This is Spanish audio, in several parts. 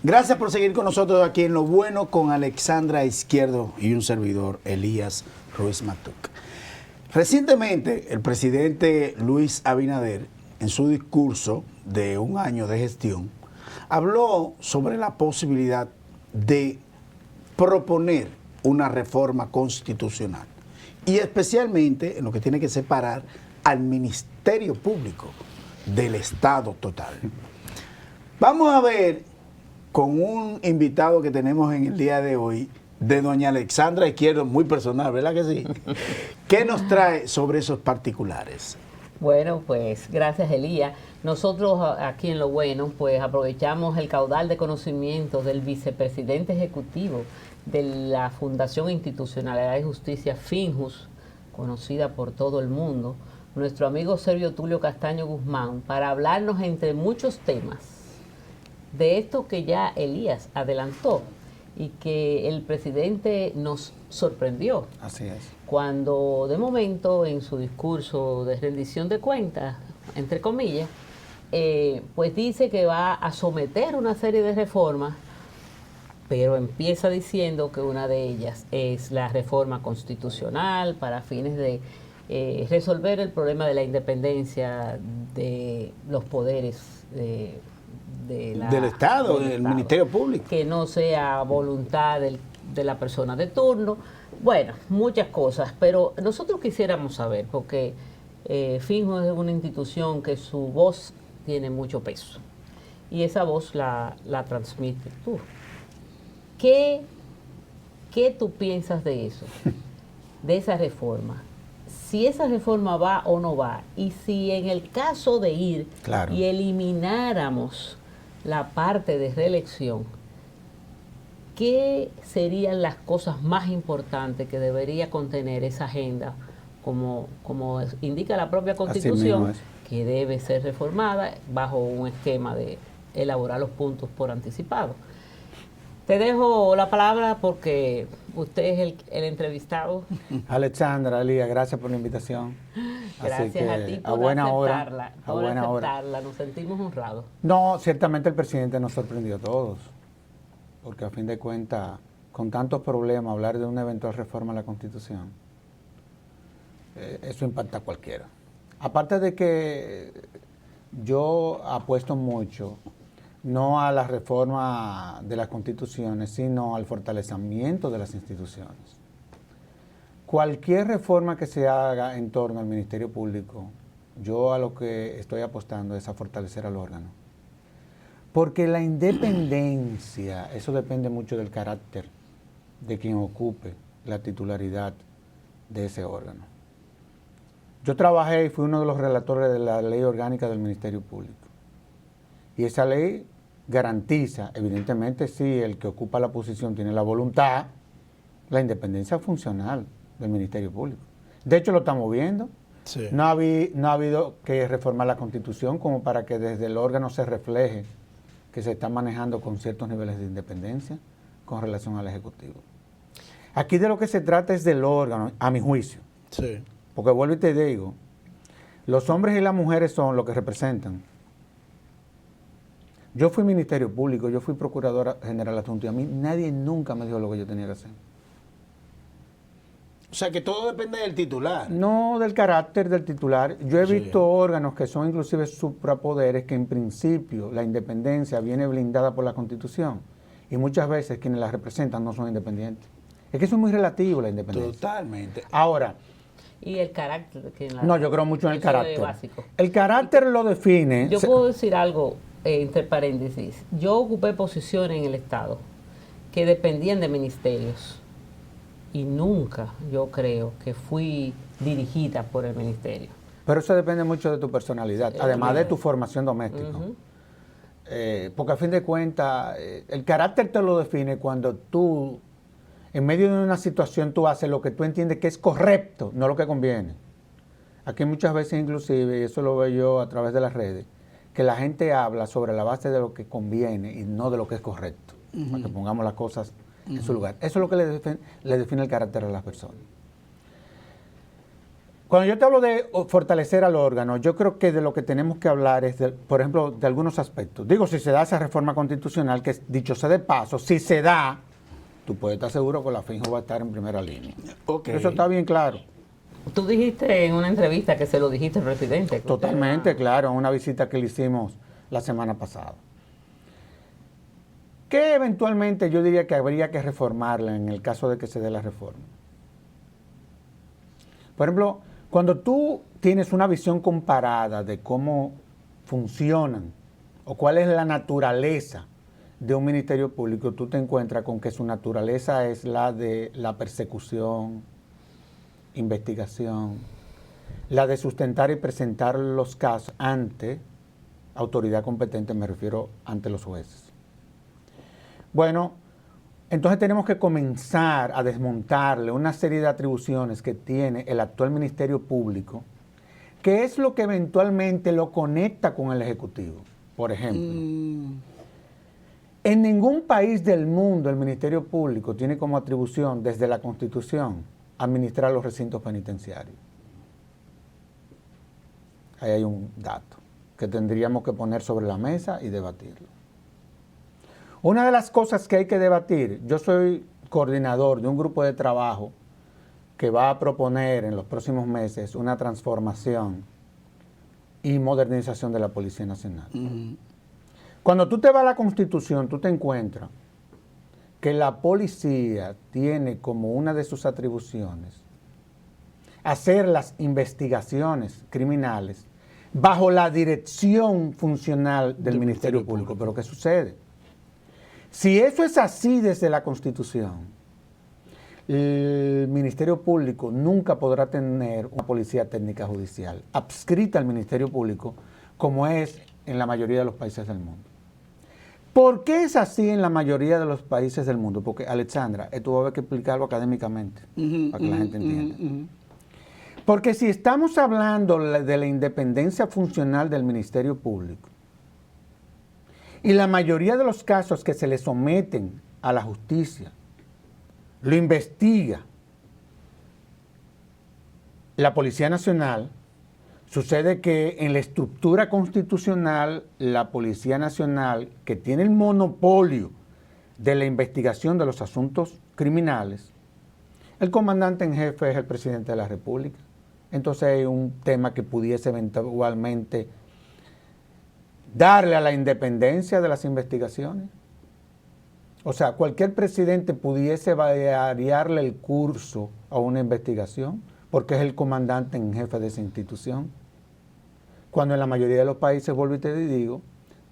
Gracias por seguir con nosotros aquí en Lo Bueno con Alexandra Izquierdo y un servidor, Elías Ruiz Matuc. Recientemente, el presidente Luis Abinader, en su discurso de un año de gestión, habló sobre la posibilidad de proponer una reforma constitucional y especialmente en lo que tiene que separar al Ministerio Público del Estado total. Vamos a ver con un invitado que tenemos en el día de hoy, de doña Alexandra Izquierdo, muy personal, ¿verdad que sí? ¿Qué nos trae sobre esos particulares? Bueno, pues gracias, Elías. Nosotros aquí en Lo Bueno, pues aprovechamos el caudal de conocimientos del vicepresidente ejecutivo de la Fundación Institucionalidad y Justicia, FINJUS, conocida por todo el mundo, nuestro amigo Servio Tulio Castaño Guzmán, para hablarnos entre muchos temas de esto que ya Elías adelantó y que el presidente nos sorprendió. Así es. Cuando de momento en su discurso de rendición de cuentas, entre comillas, pues dice que va a someter una serie de reformas, pero empieza diciendo que una de ellas es la reforma constitucional para fines de resolver el problema de la independencia de los poderes del Estado, del Ministerio Público. Que no sea voluntad de la persona de turno. Bueno, muchas cosas, pero nosotros quisiéramos saber, porque FINJUS es una institución que su voz tiene mucho peso y esa voz la transmites tú. ¿Qué tú piensas de eso, de esa reforma? Si esa reforma va o no va, y si en el caso de ir y elimináramos la parte de reelección, ¿qué serían las cosas más importantes que debería contener esa agenda, como indica la propia Constitución, que debe ser reformada bajo un esquema de elaborar los puntos por anticipado? Te dejo la palabra porque usted es el entrevistado. Alexandra, Elías, gracias por la invitación. Gracias a ti por aceptarla. Nos sentimos honrados. No, ciertamente el presidente nos sorprendió a todos, porque a fin de cuentas, con tantos problemas, hablar de una eventual reforma a la Constitución, eso impacta a cualquiera. Aparte de que yo apuesto mucho, no a la reforma de las constituciones, sino al fortalecimiento de las instituciones. Cualquier reforma que se haga en torno al Ministerio Público, yo a lo que estoy apostando es a fortalecer al órgano. Porque la independencia, eso depende mucho del carácter de quien ocupe la titularidad de ese órgano. Yo trabajé y fui uno de los relatores de la ley orgánica del Ministerio Público. Y esa ley garantiza, evidentemente, si el que ocupa la posición tiene la voluntad, la independencia funcional del Ministerio Público. De hecho, lo estamos viendo. Sí. No ha habido que reformar la Constitución como para que desde el órgano se refleje que se está manejando con ciertos niveles de independencia con relación al Ejecutivo. Aquí de lo que se trata es del órgano, a mi juicio. Sí. Porque vuelvo y te digo, los hombres y las mujeres son lo que representan. Yo fui Ministerio Público, yo fui Procuradora General Adjunto y a mí nadie nunca me dijo lo que yo tenía que hacer. O sea que todo depende del titular. No del carácter del titular. Yo he visto órganos que son inclusive suprapoderes que en principio la independencia viene blindada por la Constitución y muchas veces quienes la representan no son independientes. Es que eso es muy relativo la independencia. Totalmente. Ahora, y el carácter. No, yo creo mucho en el carácter. Básico. El carácter lo define. Yo puedo decir algo, entre paréntesis. Yo ocupé posiciones en el Estado que dependían de ministerios y nunca, yo creo, que fui dirigida por el ministerio. Pero eso depende mucho de tu personalidad, además de tu formación doméstica. Porque a fin de cuentas, el carácter te lo define cuando tú, en medio de una situación, tú haces lo que tú entiendes que es correcto, no lo que conviene. Aquí muchas veces inclusive, y eso lo veo yo a través de las redes, que la gente habla sobre la base de lo que conviene y no de lo que es correcto. Para que pongamos las cosas en su lugar. Eso es lo que le define el carácter a las personas. Cuando yo te hablo de fortalecer al órgano, yo creo que de lo que tenemos que hablar es, por ejemplo, de algunos aspectos. Digo, si se da esa reforma constitucional, que dicho sea de paso, si se da, tú puedes estar seguro que la FINJO va a estar en primera línea. Ok. Eso está bien claro. Tú dijiste en una entrevista que se lo dijiste al presidente. Totalmente claro, en una visita que le hicimos la semana pasada. ¿Qué eventualmente yo diría que habría que reformarla en el caso de que se dé la reforma? Por ejemplo, cuando tú tienes una visión comparada de cómo funcionan o cuál es la naturaleza de un ministerio público, tú te encuentras con que su naturaleza es la de la persecución, investigación, la de sustentar y presentar los casos ante autoridad competente, me refiero ante los jueces. Bueno, entonces tenemos que comenzar a desmontarle una serie de atribuciones que tiene el actual Ministerio Público, que es lo que eventualmente lo conecta con el Ejecutivo. Por ejemplo, en ningún país del mundo el Ministerio Público tiene como atribución desde la Constitución administrar los recintos penitenciarios. Ahí hay un dato que tendríamos que poner sobre la mesa y debatirlo. Una de las cosas que hay que debatir, yo soy coordinador de un grupo de trabajo que va a proponer en los próximos meses una transformación y modernización de la Policía Nacional. Cuando tú te vas a la Constitución, tú te encuentras que la policía tiene como una de sus atribuciones hacer las investigaciones criminales bajo la dirección funcional del Ministerio Público. Pero ¿qué sucede? Si eso es así desde la Constitución, el Ministerio Público nunca podrá tener una policía técnica judicial adscrita al Ministerio Público como es en la mayoría de los países del mundo. ¿Por qué es así en la mayoría de los países del mundo? Porque, Alexandra, esto va a haber que explicarlo académicamente para que la gente entienda. Porque si estamos hablando de la independencia funcional del Ministerio Público, y la mayoría de los casos que se le someten a la justicia, lo investiga la Policía Nacional, sucede que en la estructura constitucional, la Policía Nacional, que tiene el monopolio de la investigación de los asuntos criminales, el comandante en jefe es el presidente de la República. Entonces hay un tema que pudiese eventualmente darle a la independencia de las investigaciones. O sea, cualquier presidente pudiese variarle el curso a una investigación porque es el comandante en jefe de esa institución. Cuando en la mayoría de los países, vuelvo y te digo,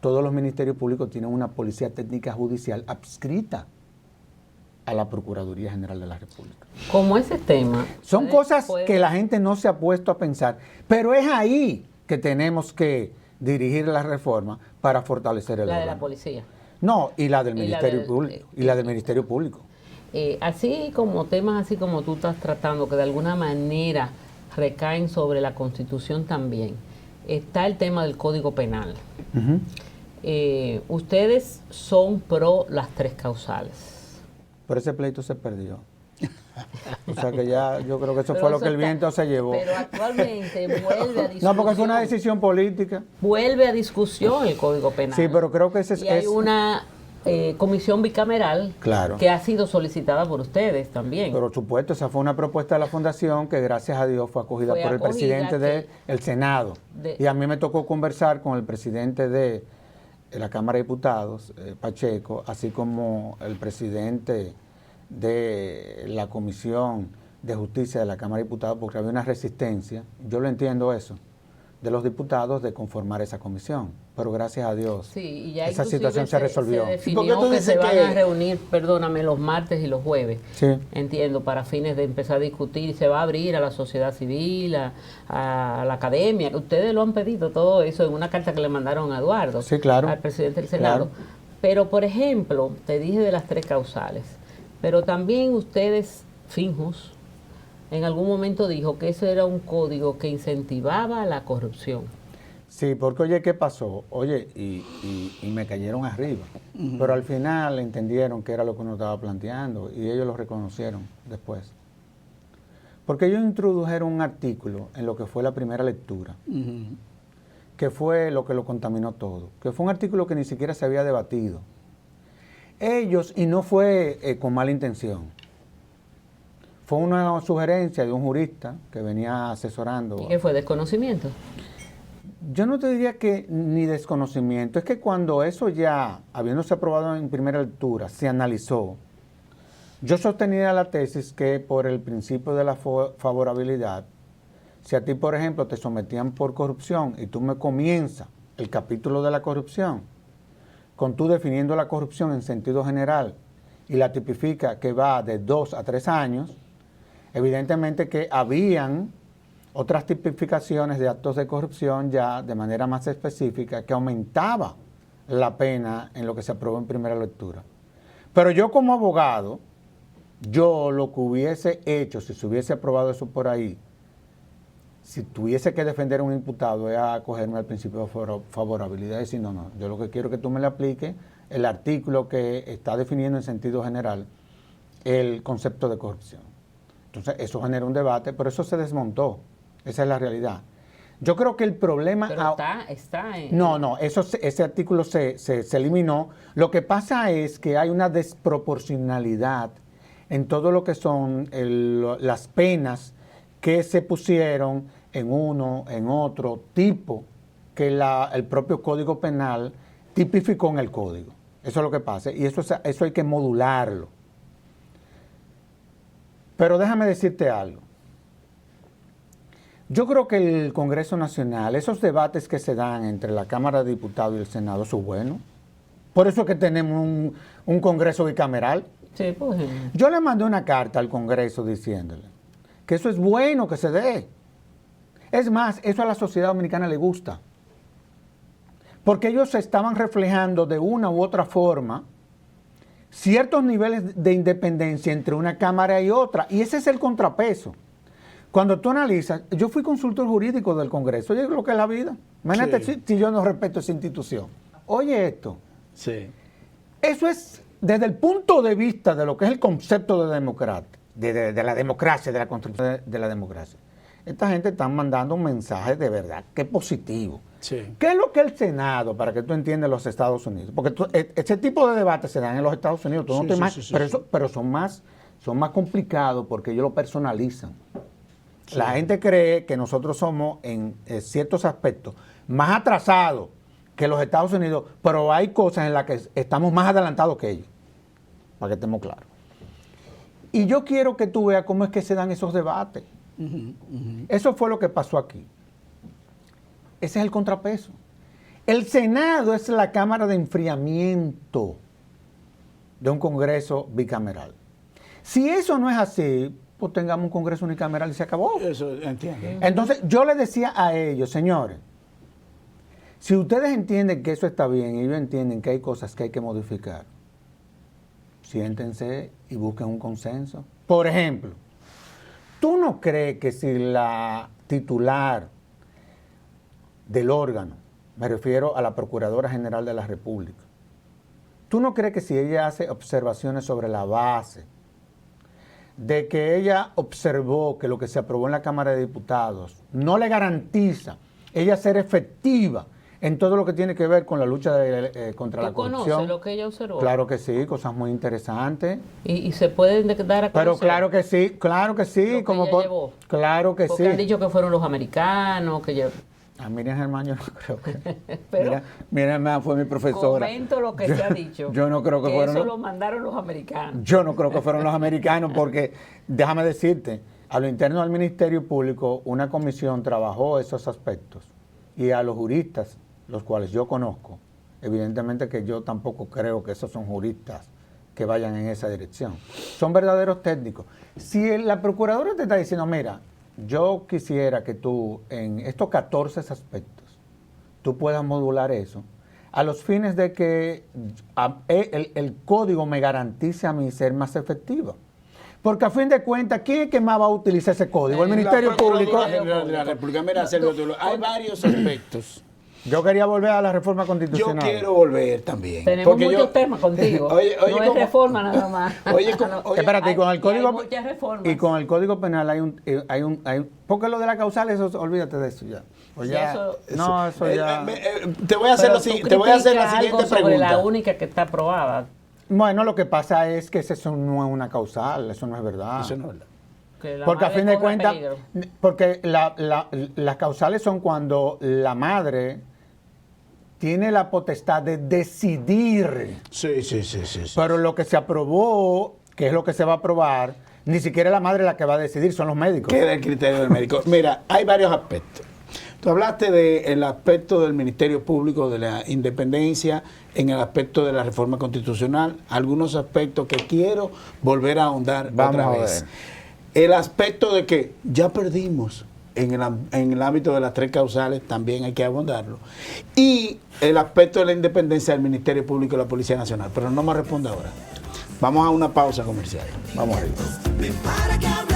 todos los ministerios públicos tienen una policía técnica judicial adscrita a la Procuraduría General de la República. Como ese tema. Son cosas que la gente no se ha puesto a pensar, pero es ahí que tenemos que dirigir la reforma para fortalecer el órgano. La de la policía. No, y la del Ministerio Público. Y la del Ministerio Público. Así como temas así como tú estás tratando, que de alguna manera recaen sobre la Constitución también, está el tema del Código Penal. Ustedes son pro las 3 causales. Pero ese pleito se perdió. O sea que ya, yo creo que eso fue lo que el viento se llevó. Pero actualmente vuelve a discusión. No, porque fue una decisión política. Vuelve a discusión el Código Penal. Sí, pero creo que ese y hay una comisión bicameral que ha sido solicitada por ustedes también. Por supuesto, esa fue una propuesta de la Fundación que gracias a Dios fue acogida por el presidente del Senado. Y a mí me tocó conversar con el presidente de la Cámara de Diputados, Pacheco, así como el presidente de la Comisión de Justicia de la Cámara de Diputados, porque había una resistencia, yo lo entiendo eso, de los diputados de conformar esa comisión, pero gracias a Dios y ya esa situación se resolvió. Se definió que se van a reunir, perdóname, los martes y los jueves, entiendo, para fines de empezar a discutir, y se va a abrir a la sociedad civil, a la academia, que ustedes lo han pedido todo eso en una carta que le mandaron a Eduardo, al presidente del Senado. Pero, por ejemplo, te dije de las 3 causales, pero también ustedes, FINJOS, en algún momento dijo que ese era un código que incentivaba la corrupción. Sí, porque oye, ¿qué pasó? Oye, y me cayeron arriba. Pero al final entendieron que era lo que uno estaba planteando y ellos lo reconocieron después. Porque ellos introdujeron un artículo en lo que fue la primera lectura, que fue lo que lo contaminó todo, que fue un artículo que ni siquiera se había debatido. Ellos, y no fue con mala intención, fue una sugerencia de un jurista que venía asesorando. ¿Y qué fue? ¿Desconocimiento? Yo no te diría que ni desconocimiento, es que cuando eso ya, habiéndose aprobado en primera lectura, se analizó, yo sostenía la tesis que por el principio de la favorabilidad, si a ti, por ejemplo, te sometían por corrupción y tú me comienzas el capítulo de la corrupción, con tú definiendo la corrupción en sentido general y la tipifica que va de 2 a 3 años, evidentemente que habían otras tipificaciones de actos de corrupción ya de manera más específica que aumentaba la pena en lo que se aprobó en primera lectura. Pero yo como abogado, yo lo que hubiese hecho, si se hubiese aprobado eso por ahí, si tuviese que defender a un imputado, es acogerme al principio de favorabilidad y decir, no, yo lo que quiero es que tú me le apliques el artículo que está definiendo en sentido general el concepto de corrupción. Entonces, eso genera un debate, pero eso se desmontó. Esa es la realidad. Yo creo que el problema... Pero está en... No, ese artículo se eliminó. Lo que pasa es que hay una desproporcionalidad en todo lo que son las penas que se pusieron en uno, en otro tipo, que el propio Código Penal tipificó en el Código. Eso es lo que pasa, y eso hay que modularlo. Pero déjame decirte algo. Yo creo que el Congreso Nacional, esos debates que se dan entre la Cámara de Diputados y el Senado son buenos. Por eso es que tenemos un Congreso bicameral. Sí, pues. Yo le mandé una carta al Congreso diciéndole que eso es bueno que se dé. Es más, eso a la sociedad dominicana le gusta. Porque ellos se estaban reflejando de una u otra forma ciertos niveles de independencia entre una Cámara y otra. Y ese es el contrapeso. Cuando tú analizas, yo fui consultor jurídico del Congreso, oye lo que es la vida. Imagínate si yo no respeto esa institución. Oye esto. Sí. Eso es desde el punto de vista de lo que es el concepto de democracia, de la democracia, de la construcción de la democracia. Esta gente está mandando un mensaje de verdad, que positivo. Sí. ¿Qué es lo que el Senado, para que tú entiendas, los Estados Unidos? Porque ese tipo de debates se dan en los Estados Unidos, tú no te imaginas, pero son más complicados porque ellos lo personalizan. Sí. La gente cree que nosotros somos en ciertos aspectos más atrasados que los Estados Unidos, pero hay cosas en las que estamos más adelantados que ellos, para que estemos claros. Y yo quiero que tú veas cómo es que se dan esos debates. Eso fue lo que pasó aquí. Ese es el contrapeso. El Senado es la cámara de enfriamiento de un Congreso bicameral. Si eso no es así, pues tengamos un Congreso unicameral y se acabó. Eso entiendo. Entonces yo le decía a ellos, señores, si ustedes entienden que eso está bien y ellos entienden que hay cosas que hay que modificar, siéntense y busquen un consenso. Por ejemplo, ¿tú no crees que si la titular del órgano, me refiero a la Procuradora General de la República, ¿tú no crees que si ella hace observaciones sobre la base de que ella observó que lo que se aprobó en la Cámara de Diputados no le garantiza ella ser efectiva en todo lo que tiene que ver con la lucha contra la corrupción? ¿Tú conoces lo que ella observó? Claro que sí, cosas muy interesantes. ¿Y se pueden dar a conocer? Pero claro que sí, Como llevó. Claro que porque sí. Han dicho que fueron los americanos, que A Miriam Germán yo no creo que... Pero Miriam Germán fue mi profesora. Comento lo que se ha dicho. Yo no creo que fueron... Eso lo mandaron los americanos. Yo no creo que fueron los americanos porque, déjame decirte, a lo interno del Ministerio Público, una comisión trabajó esos aspectos y a los juristas, los cuales yo conozco, evidentemente que yo tampoco creo que esos son juristas que vayan en esa dirección. Son verdaderos técnicos. Si la procuradora te está diciendo, mira, yo quisiera que tú en estos 14 aspectos, tú puedas modular eso, a los fines de que el código me garantice a mí ser más efectivo. Porque a fin de cuentas, ¿quién es que más va a utilizar ese código? El Ministerio Público. General de la República. Mira, Sergio, hay varios aspectos Yo quería volver a la reforma Yo constitucional. quiero volver también. Tenemos porque muchos temas contigo. Oye, no es ¿cómo? reforma nada más. Oye, ¿cómo? Oye, Espérate, y con el hay código muchas reformas. y con el código penal hay un porque lo de la causal, eso olvídate de eso ya. Pues Sí, ya no, eso ya. te voy a hacer, Pero te voy a hacer la tú criticas siguiente algo sobre pregunta. la única que está aprobada. Bueno, lo que pasa es que eso no es una causal, eso no es verdad. Eso no es verdad. Que la Porque a madre fin de corre cuentas, peligro. porque las causales son cuando la madre tiene la potestad de decidir, Sí. pero lo que se aprobó, que es lo que se va a aprobar, ni siquiera es la madre la que va a decidir, son los médicos. Queda el criterio del médico. Mira, hay varios aspectos. Tú hablaste del aspecto del Ministerio Público, de la independencia, en el aspecto de la reforma constitucional, algunos aspectos que quiero volver a ahondar Vamos otra a vez. ver. El aspecto de que ya perdimos en el ámbito de las 3 causales, también hay que abordarlo. Y el aspecto de la independencia del Ministerio Público y la Policía Nacional. Pero no me responda ahora. Vamos a una pausa comercial. Vamos a ir. Prepara que